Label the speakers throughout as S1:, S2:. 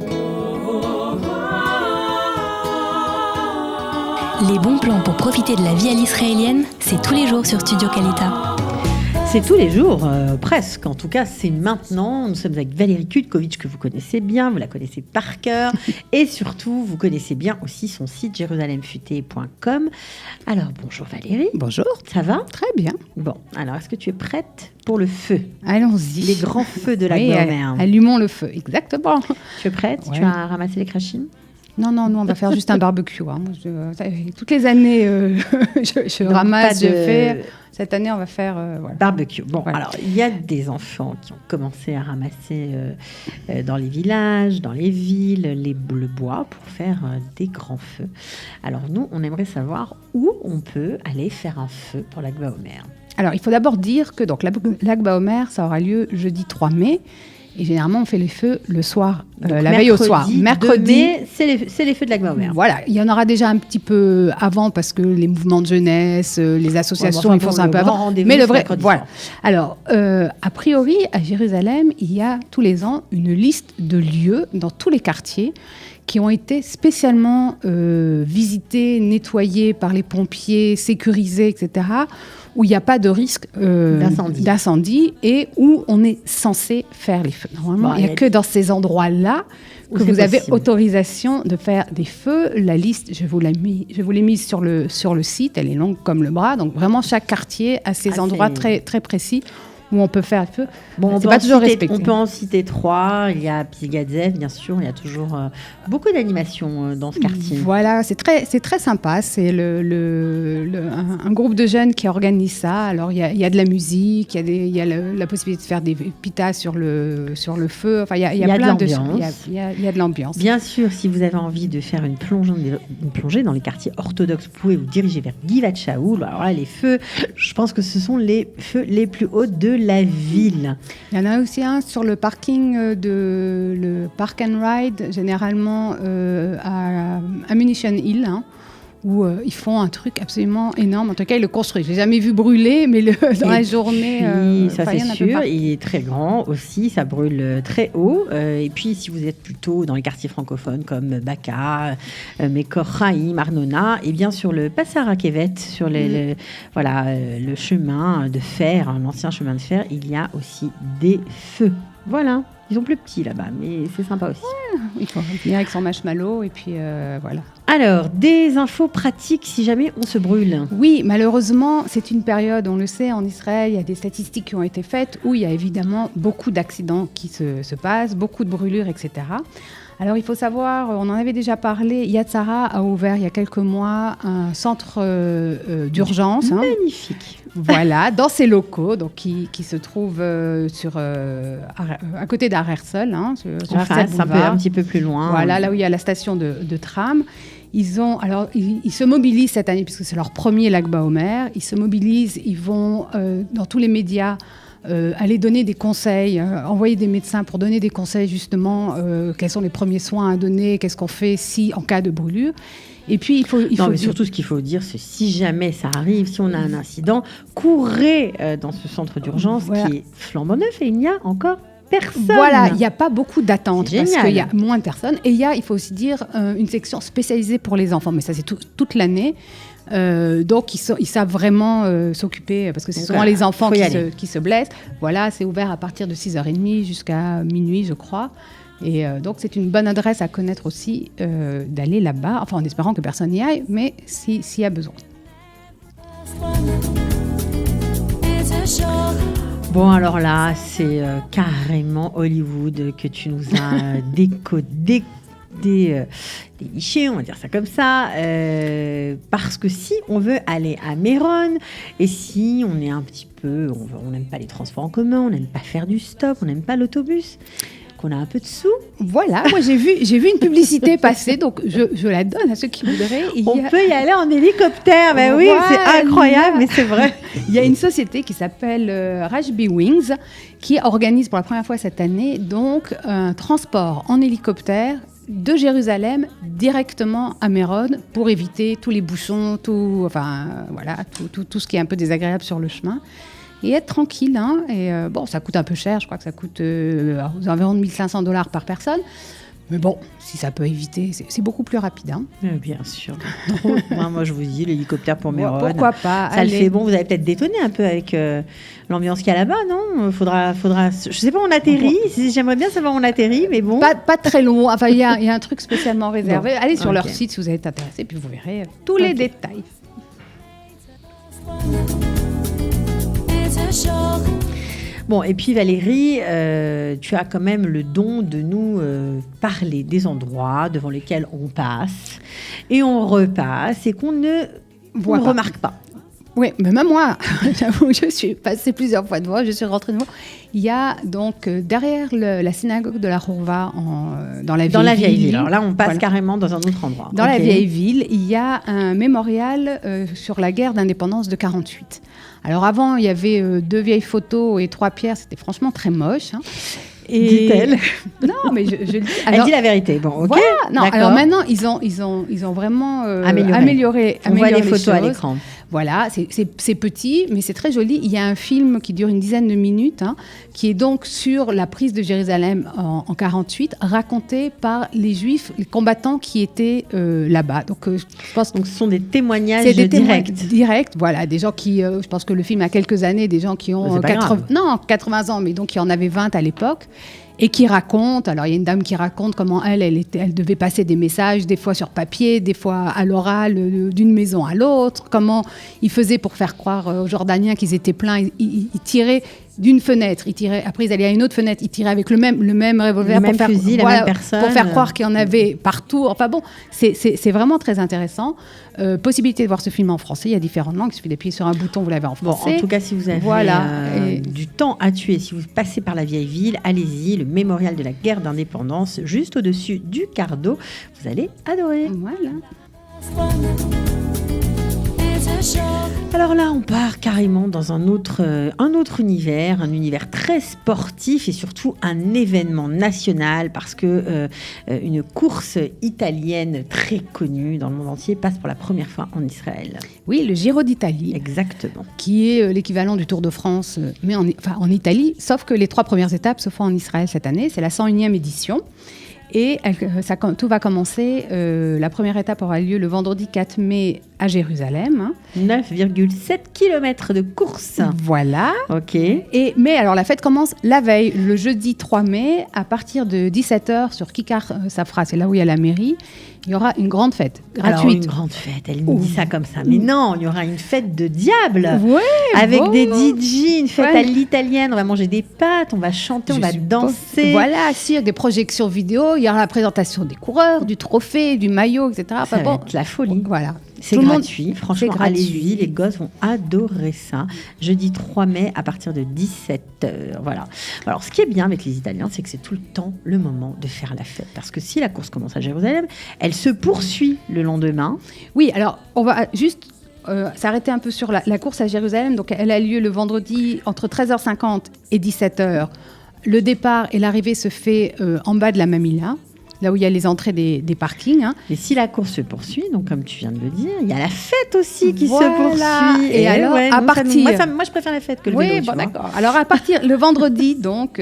S1: Les bons plans pour profiter de la vie à l'israélienne, c'est tous les jours sur Studio Kalita.
S2: C'est tous les jours, presque. En tout cas, c'est maintenant. Nous sommes avec Valérie Kutkovitch, que vous connaissez bien, vous la connaissez par cœur. Et surtout, vous connaissez bien aussi son site jérusalemfuté.com. Alors, bonjour Valérie.
S3: Bonjour.
S2: Ça va ?
S3: Très bien.
S2: Bon, alors, est-ce que tu es prête pour le feu ?
S3: Allons-y.
S2: Les grands feux de la Gomer.
S3: Allumons le feu, exactement.
S2: Tu es prête ?
S3: Ouais.
S2: Tu as ramassé les crachines ?
S3: Non, nous, on va faire juste un barbecue. Hein. Toutes les années, je ramasse, je fais. Cette année, on va faire... voilà.
S2: Barbecue. Bon,
S3: voilà.
S2: Alors, il y a des enfants qui ont commencé à ramasser dans les villages, dans les villes, le bois pour faire des grands feux. Alors, nous, on aimerait savoir où on peut aller faire un feu pour l'Akba Omer.
S3: Alors, il faut d'abord dire que l'Akba Omer, ça aura lieu jeudi 3 mai. Et généralement, on fait les feux le soir, la veille au soir.
S2: Mercredi, mai, c'est les feux de l'Akba Omer.
S3: Voilà, il y en aura déjà un petit peu avant parce que les mouvements de jeunesse, les associations, ils font ça un peu avant.
S2: Mais le vrai,
S3: voilà. Alors, a priori, à Jérusalem, il y a tous les ans une liste de lieux dans tous les quartiers qui ont été spécialement visités, nettoyés par les pompiers, sécurisés, etc., où il n'y a pas de risque d'incendie et où on est censé faire les feux. Normalement, il n'y a que dans ces endroits-là que vous avez autorisation de faire des feux. La liste, je vous l'ai mise sur le site, elle est longue comme le bras. Donc vraiment, chaque quartier a ses endroits très, très précis où on peut faire feu.
S2: Bon,
S3: c'est pas toujours respecté.
S2: On peut en citer 3. Il y a Pigazev, bien sûr. Il y a toujours beaucoup d'animations dans ce quartier.
S3: Voilà, c'est très sympa. C'est un groupe de jeunes qui organise ça. Alors, il y a de la musique, il y a la possibilité de faire des pitas sur le feu. Enfin, il y a plein de choses. Il y a de l'ambiance.
S2: Bien sûr, si vous avez envie de faire une plongée dans les quartiers orthodoxes, vous pouvez vous diriger vers Givat Shaoul. Alors là, les feux, je pense que ce sont les feux les plus hauts de la ville.
S3: Il y en a aussi un sur le parking le Park and Ride, généralement à Ammunition Hill, où ils font un truc absolument énorme. En tout cas, ils le construisent. Je l'ai jamais vu brûler, mais dans la journée...
S2: ça, c'est sûr. Il est très grand aussi. Ça brûle très haut. Et puis, si vous êtes plutôt dans les quartiers francophones comme Baka, Mekor Chaim, Arnona, et bien sur le Passar Hakevet, sur le chemin de fer, l'ancien chemin de fer, il y a aussi des feux. Voilà. Ils sont plus petits là-bas, mais c'est sympa aussi.
S3: Ouais, il faut venir avec son marshmallow et puis voilà.
S2: Alors, des infos pratiques si jamais on se brûle.
S3: Oui, malheureusement, c'est une période, on le sait, en Israël, il y a des statistiques qui ont été faites où il y a évidemment beaucoup d'accidents qui se passent, beaucoup de brûlures, etc. Alors, il faut savoir, on en avait déjà parlé, Yad Sarah a ouvert il y a quelques mois un centre d'urgence.
S2: Magnifique.
S3: Voilà, dans ses locaux, donc qui se trouve à côté d'Ar Herzl,
S2: en face, un petit peu plus loin.
S3: Voilà, là où il y a la station de tram. Ils se mobilisent cette année, puisque c'est leur premier Lag BaOmer. Ils se mobilisent, ils vont dans tous les médias aller donner des conseils, envoyer des médecins pour donner des conseils justement, quels sont les premiers soins à donner, qu'est-ce qu'on fait en cas de brûlure. Et puis,
S2: mais surtout, ce qu'il faut dire, c'est si jamais ça arrive, si on a un incident, courez dans ce centre d'urgence qui est flambant neuf et il n'y a encore personne.
S3: Voilà, il n'y a pas beaucoup d'attente parce qu'il y a moins de personnes. Et il faut aussi dire une section spécialisée pour les enfants, mais ça c'est toute l'année. Donc ils savent vraiment s'occuper parce que c'est souvent les enfants qui se blessent. Voilà, c'est ouvert à partir de 6h30 jusqu'à minuit, je crois. Et donc c'est une bonne adresse à connaître aussi d'aller là-bas, enfin en espérant que personne n'y aille, mais s'il y a besoin.
S2: Bon, alors là, c'est carrément Hollywood que tu nous as déniché, on va dire ça comme ça, parce que si on veut aller à Méron, et si on est un petit peu, on n'aime pas les transports en commun, on n'aime pas faire du stop, on n'aime pas l'autobus, qu'on a un peu de sous.
S3: Voilà, moi j'ai vu une publicité passer, donc je la donne à ceux qui voudraient.
S2: On peut y aller en hélicoptère, ben oui, c'est incroyable, mais c'est vrai.
S3: Il y a une société qui s'appelle Rashbi Wings qui organise pour la première fois cette année donc un transport en hélicoptère de Jérusalem directement à Méron pour éviter tous les bouchons, tout ce qui est un peu désagréable sur le chemin. Et être tranquille. Et ça coûte un peu cher. Je crois que ça coûte aux environs de $1 500 par personne. Mais bon, si ça peut éviter, c'est beaucoup plus rapide. Hein.
S2: Bien sûr. Moi, je vous dis, l'hélicoptère pour Méron.
S3: Pourquoi pas?
S2: Ça le fait bon. Vous avez peut-être détonné un peu avec l'ambiance qu'il y a là-bas, non? Faudra. Je sais pas, on atterrit. J'aimerais bien savoir où on atterrit, mais bon.
S3: Pas très long. Enfin, il y a un truc spécialement réservé. Bon. Allez sur leur site si vous êtes intéressé, puis vous verrez tous les détails.
S2: Bon, et puis Valérie, tu as quand même le don de nous parler des endroits devant lesquels on passe et on repasse et qu'on ne remarque pas.
S3: Oui, mais même moi, j'avoue, je suis passée plusieurs fois devant, je suis rentrée devant. Il y a donc derrière la synagogue de la Rourva dans la vieille ville.
S2: Alors là, on passe carrément dans un autre endroit.
S3: Dans la vieille ville, il y a un mémorial sur la guerre d'indépendance de 48. Alors avant, il y avait 2 vieilles photos et 3 pierres, c'était franchement très moche. Hein.
S2: Et... Dit-elle.
S3: Non, mais je le dis.
S2: Alors, elle dit la vérité. Bon, ok.
S3: Voilà. Non, alors maintenant, ils ont vraiment amélioré
S2: On voit les photos
S3: choses.
S2: À l'écran.
S3: Voilà, c'est petit, mais c'est très joli. Il y a un film qui dure une dizaine de minutes, hein, qui est donc sur la prise de Jérusalem en 48, raconté par les Juifs, les combattants qui étaient là-bas. Donc, je pense
S2: donc, ce sont des témoignages directs.
S3: Directs, voilà, des gens qui, je pense que le film a quelques années, des gens qui ont 80 ans, mais donc qui en avaient 20 à l'époque. Et qui raconte, alors il y a une dame qui raconte comment elle devait passer des messages, des fois sur papier, des fois à l'oral, d'une maison à l'autre, comment ils faisaient pour faire croire aux Jordaniens qu'ils étaient pleins, ils tiraient d'une fenêtre, après ils allaient à une autre fenêtre, ils tiraient avec le même revolver
S2: pour faire fusil, la même personne.
S3: Pour faire croire qu'il y en avait partout. Enfin bon, c'est vraiment très intéressant. Possibilité de voir ce film en français, il y a différentes langues, il suffit d'appuyer sur un bouton, vous l'avez en français.
S2: Bon, en tout cas, si vous avez du temps à tuer, si vous passez par la vieille ville, allez-y, le mémorial de la guerre d'indépendance, juste au-dessus du Cardo, vous allez adorer.
S3: Voilà.
S2: Alors là, on part carrément dans un autre univers, un univers très sportif et surtout un événement national parce que une course italienne très connue dans le monde entier passe pour la première fois en Israël.
S3: Oui, le Giro d'Italie.
S2: Exactement.
S3: Qui est l'équivalent du Tour de France, mais en Italie, sauf que les 3 premières étapes se font en Israël cette année. C'est la 101e édition. Et tout va commencer. La première étape aura lieu le vendredi 4 mai à Jérusalem. Hein.
S2: 9,7 km de course.
S3: Voilà.
S2: Ok.
S3: Mais alors la fête commence la veille, le jeudi 3 mai, à partir de 17h sur Kikar Safra, c'est là où il y a la mairie. Il y aura une grande fête gratuite.
S2: Alors, une grande fête, elle me dit ça comme ça. Mais non, il y aura une fête de diable.
S3: Ouais,
S2: avec des DJ, une fête à l'italienne. On va manger des pâtes, on va chanter, on va danser.
S3: Voilà, il y a des projections vidéo, il y aura la présentation des coureurs, du trophée, du maillot, etc.
S2: Ça va être la folie.
S3: Voilà.
S2: C'est gratuit, franchement, allez-y, les gosses vont adorer ça. Jeudi 3 mai à partir de 17h, voilà. Alors, ce qui est bien avec les Italiens, c'est que c'est tout le temps le moment de faire la fête. Parce que si la course commence à Jérusalem, elle se poursuit le lendemain.
S3: Oui, alors, on va juste s'arrêter un peu sur la course à Jérusalem. Donc, elle a lieu le vendredi entre 13h50 et 17h. Le départ et l'arrivée se fait en bas de la Mamilla. Là où il y a les entrées des parkings. Hein.
S2: Et si la course se poursuit, donc comme tu viens de le dire, il y a la fête aussi qui se poursuit.
S3: Et alors, à partir...
S2: Moi, je préfère la fête que le vélo.
S3: Oui, bon, d'accord. Alors, le vendredi, donc,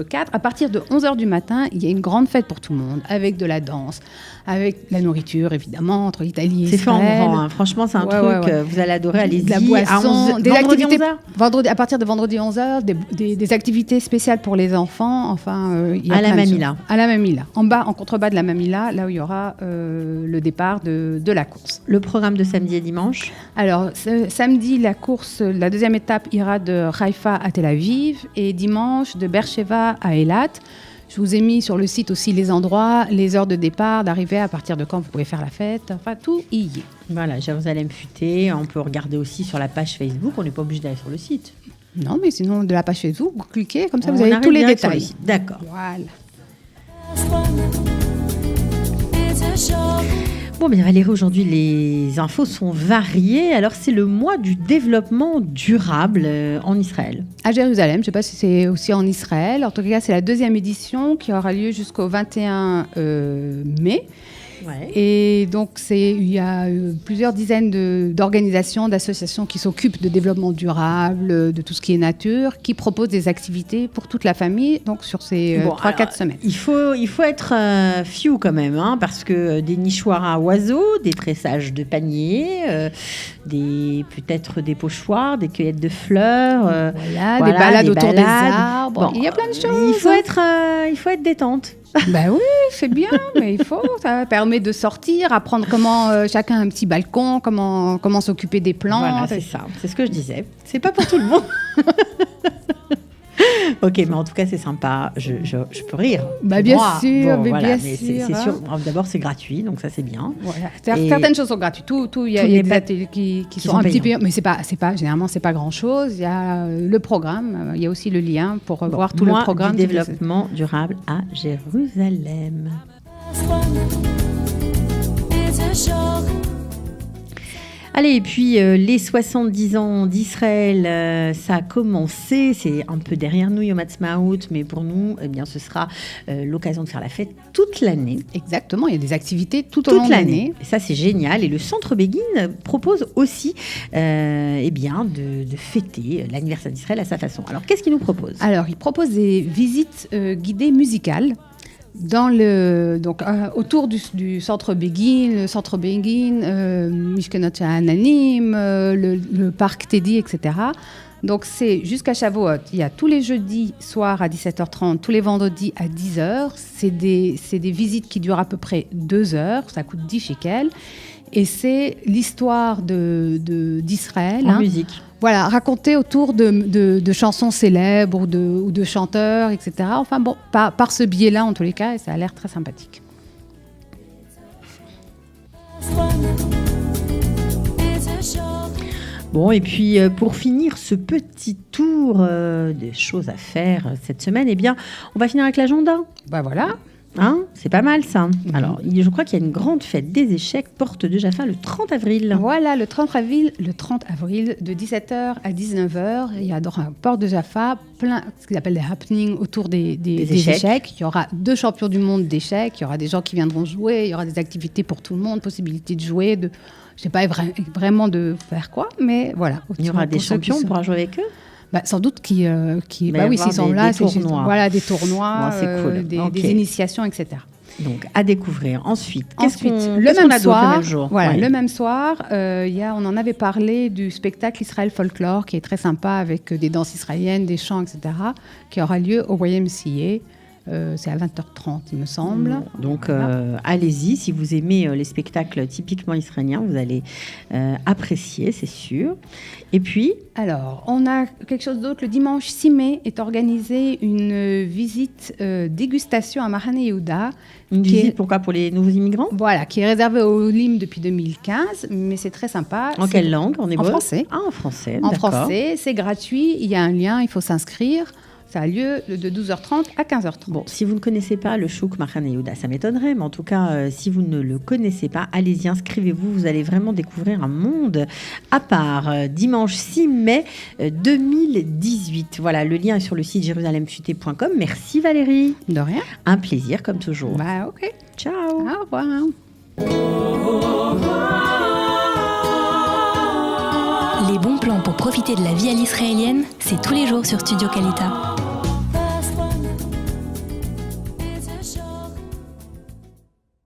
S3: 4, à partir de 11h du matin, il y a une grande fête pour tout le monde, avec de la danse, avec la nourriture, évidemment, entre l'Italie et Israël.
S2: C'est fait en grand, hein. Franchement, c'est un truc, vous allez adorer, allez-y.
S3: De la boisson,
S2: des activités.
S3: À partir de vendredi 11h, des activités spéciales pour les enfants. Enfin, il y a
S2: à la Mamilla.
S3: À la Mamilla. En bas, en contrebas de la Mamilla, là où il y aura le départ de la course.
S2: Le programme de samedi et dimanche?
S3: Alors, samedi, la course, la deuxième étape ira de Haïfa à Tel Aviv et dimanche de Beersheva à Eilat. Je vous ai mis sur le site aussi les endroits, les heures de départ, d'arrivée, à partir de quand vous pouvez faire la fête. Enfin, tout y est.
S2: Voilà, Jérusalem futée. On peut regarder aussi sur la page Facebook. On n'est pas obligé d'aller sur le site.
S3: Non, mais sinon, de la page Facebook, vous cliquez, comme ça, vous avez tous les détails.
S2: D'accord.
S3: Voilà.
S2: Bon, bien Valérie, aujourd'hui, les infos sont variées. Alors, c'est le mois du développement durable en Israël.
S3: À Jérusalem, je ne sais pas si c'est aussi en Israël. En tout cas, c'est la 2e édition qui aura lieu jusqu'au 21 mai.
S2: Ouais.
S3: Et donc, il y a plusieurs dizaines d'organisations, d'associations qui s'occupent de développement durable, de tout ce qui est nature, qui proposent des activités pour toute la famille, donc sur ces 3-4 semaines.
S2: Il faut être few quand même, hein, parce que des nichoirs à oiseaux, des tressages de paniers, peut-être des pochoirs, des cueillettes de fleurs.
S3: Des balades autour des arbres. Bon, il y a plein de choses.
S2: Il faut être détente.
S3: Ben oui, c'est bien, mais ça permet de sortir, apprendre comment chacun a un petit balcon, comment s'occuper des plantes.
S2: Voilà, c'est ça, c'est ce que je disais. C'est pas pour tout le monde. Ok, mais en tout cas, c'est sympa. Je peux rire.
S3: Bah, bien sûr,
S2: bon,
S3: bien
S2: mais
S3: sûr.
S2: c'est sûr. D'abord, c'est gratuit, donc ça, c'est bien.
S3: Voilà. Certaines choses sont gratuites. Il y a des ateliers qui sont un petit peu... Mais généralement, c'est pas grand-chose. Il y a le programme. Il y a aussi le lien pour voir tout le programme.
S2: Du développement durable à Jérusalem. Allez, et puis les 70 ans d'Israël, ça a commencé, c'est un peu derrière nous, Yom Ha'atzmaut, mais pour nous, eh bien, ce sera l'occasion de faire la fête toute l'année.
S3: Exactement, il y a des activités tout au long de l'année.
S2: Et ça, c'est génial. Et le Centre Begin propose aussi de fêter l'anniversaire d'Israël à sa façon. Alors, qu'est-ce qu'il nous propose ?
S3: Alors, il propose des visites guidées musicales. Autour du centre Begin, Mishkenot Sha'ananim, le parc Teddy, etc. Donc c'est jusqu'à Shavuot. Il y a tous les jeudis soirs à 17h30, tous les vendredis à 10h. C'est des visites qui durent à peu près 2 heures. Ça coûte 10 shekels. Et c'est l'histoire d'Israël.
S2: En musique.
S3: Voilà, raconté autour de chansons célèbres ou de chanteurs, etc. Enfin bon, par ce biais-là, en tous les cas, et ça a l'air très sympathique.
S2: Bon, et puis pour finir ce petit tour des choses à faire cette semaine, eh bien, on va finir avec l'agenda.
S3: Bah voilà.
S2: Hein, c'est pas mal ça. Alors, je crois qu'il y a une grande fête des échecs, porte de Jaffa, le 30 avril.
S3: Voilà, le 30 avril de 17h à 19h. Il y a dans un porte de Jaffa plein, ce qu'ils appellent des happenings autour des échecs. Il y aura 2 champions du monde d'échecs, il y aura des gens qui viendront jouer, il y aura des activités pour tout le monde, possibilité de jouer, je ne sais pas vraiment de faire quoi, mais voilà.
S2: Il y aura des champions, on pourra jouer avec eux.
S3: Sans doute s'ils sont là, c'est juste, des tournois,
S2: cool.
S3: des initiations, etc.
S2: Donc, à découvrir. Ensuite,
S3: le même soir, on en avait parlé du spectacle Israël Folklore, qui est très sympa, avec des danses israéliennes, des chants, etc., qui aura lieu au YMCA. C'est à 20h30, il me semble.
S2: Donc, allez-y. Si vous aimez les spectacles typiquement israéliens, vous allez apprécier, c'est sûr. Et puis...
S3: Alors, on a quelque chose d'autre. Le dimanche 6 mai est organisée une visite dégustation à Mahane Yehuda.
S2: Une visite, pourquoi ? Pour les nouveaux immigrants ?
S3: Voilà, qui est réservée au LIM depuis 2015, mais c'est très sympa.
S2: En quelle langue ? En hébreu ?
S3: En français.
S2: Ah, en français,
S3: En
S2: d'accord.
S3: français, c'est gratuit. Il y a un lien, il faut s'inscrire. Ça a lieu de 12h30 à 15h30.
S2: Bon, si vous ne connaissez pas le Chouk Mahane Yehuda, ça m'étonnerait, mais en tout cas, si vous ne le connaissez pas, allez-y, inscrivez-vous. Vous allez vraiment découvrir un monde à part. Dimanche 6 mai 2018. Voilà, le lien est sur le site jérusalemfuté.com. Merci Valérie.
S3: De rien.
S2: Un plaisir comme toujours.
S3: Bah, ok.
S2: Ciao.
S3: Au revoir.
S1: Les bons plans pour profiter de la vie à l'israélienne, c'est tous les jours sur Studio Kalita.